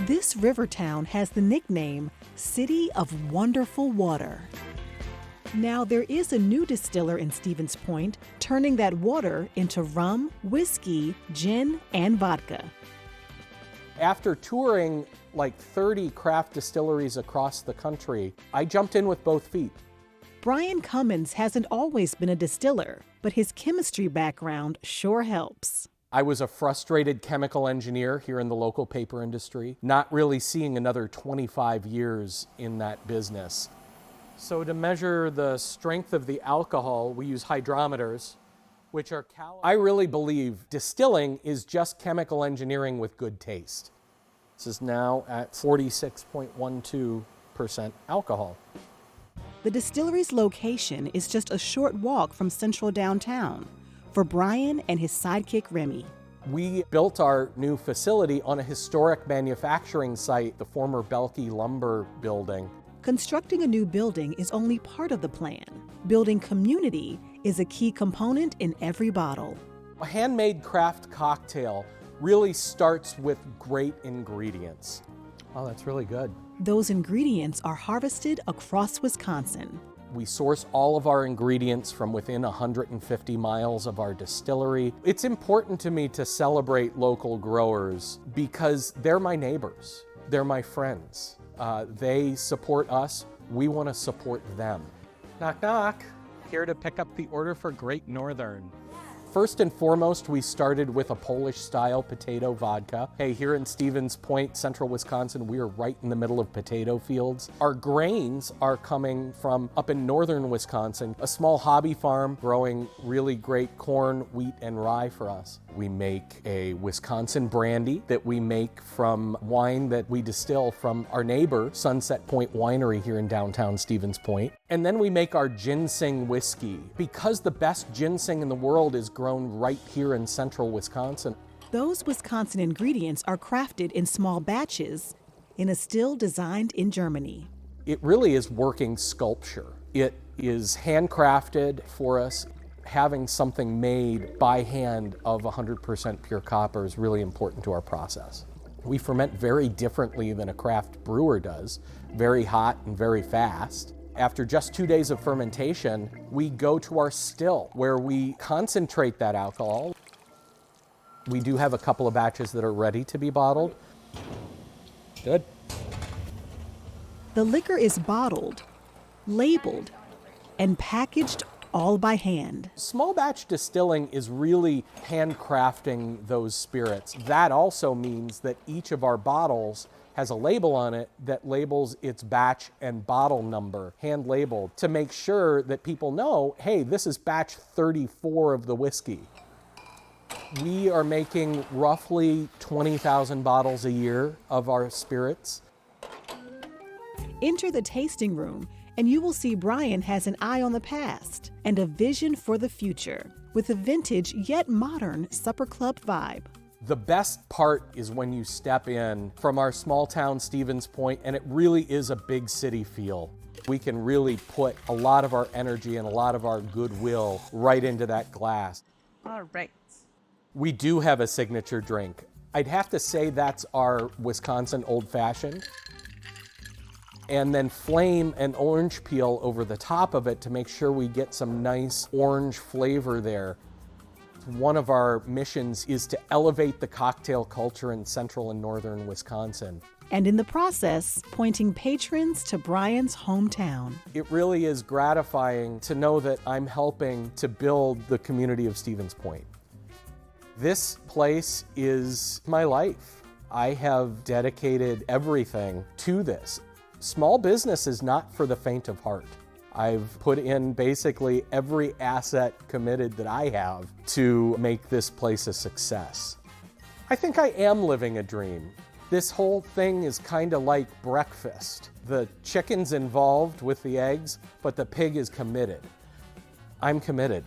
This river town has the nickname City of Wonderful Water. Now, there is a new distiller in Stevens Point, turning that water into rum, whiskey, gin, and vodka. After touring like 30 craft distilleries across the country, I jumped in with both feet. Brian Cummins hasn't always been a distiller, but his chemistry background sure helps. I was a frustrated chemical engineer here in the local paper industry, not really seeing another 25 years in that business. So to measure the strength of the alcohol, we use hydrometers, which are I really believe distilling is just chemical engineering with good taste. This is now at 46.12% alcohol. The distillery's location is just a short walk from central downtown for Brian and his sidekick Remy. We built our new facility on a historic manufacturing site, the former Belkey Lumber building. Constructing a new building is only part of the plan. Building community is a key component in every bottle. A handmade craft cocktail really starts with great ingredients. Oh, that's really good. Those ingredients are harvested across Wisconsin. We source all of our ingredients from within 150 miles of our distillery. It's important to me to celebrate local growers because they're my neighbors, they're my friends. They support us, we want to support them. Knock, knock. Here to pick up the order for Great Northern. First and foremost, we started with a Polish-style potato vodka. Hey, here in Stevens Point, central Wisconsin, we are right in the middle of potato fields. Our grains are coming from up in northern Wisconsin, a small hobby farm growing really great corn, wheat, and rye for us. We make a Wisconsin brandy that we make from wine that we distill from our neighbor, Sunset Point Winery here in downtown Stevens Point. And then we make our ginseng whiskey. Because the best ginseng in the world is grown right here in central Wisconsin. Those Wisconsin ingredients are crafted in small batches in a still designed in Germany. It really is working sculpture. It is handcrafted for us. Having something made by hand of 100% pure copper is really important to our process. We ferment very differently than a craft brewer does, very hot and very fast. After just 2 days of fermentation, we go to our still, where we concentrate that alcohol. We do have a couple of batches that are ready to be bottled. Good. The liquor is bottled, labeled, and packaged all by hand. Small batch distilling is really handcrafting those spirits. That also means that each of our bottles has a label on it that labels its batch and bottle number, hand labeled, to make sure that people know, hey, this is batch 34 of the whiskey. We are making roughly 20,000 bottles a year of our spirits. Enter the tasting room and you will see Brian has an eye on the past and a vision for the future with a vintage yet modern supper club vibe. The best part is when you step in from our small town Stevens Point and it really is a big city feel. We can really put a lot of our energy and a lot of our goodwill right into that glass. All right. We do have a signature drink. I'd have to say that's our Wisconsin Old Fashioned. And then flame an orange peel over the top of it to make sure we get some nice orange flavor there. One of our missions is to elevate the cocktail culture in central and northern Wisconsin. And in the process, pointing patrons to Brian's hometown. It really is gratifying to know that I'm helping to build the community of Stevens Point. This place is my life. I have dedicated everything to this. Small business is not for the faint of heart. I've put in basically every asset committed that I have to make this place a success. I think I am living a dream. This whole thing is kind of like breakfast. The chicken's involved with the eggs, but the pig is committed. I'm committed.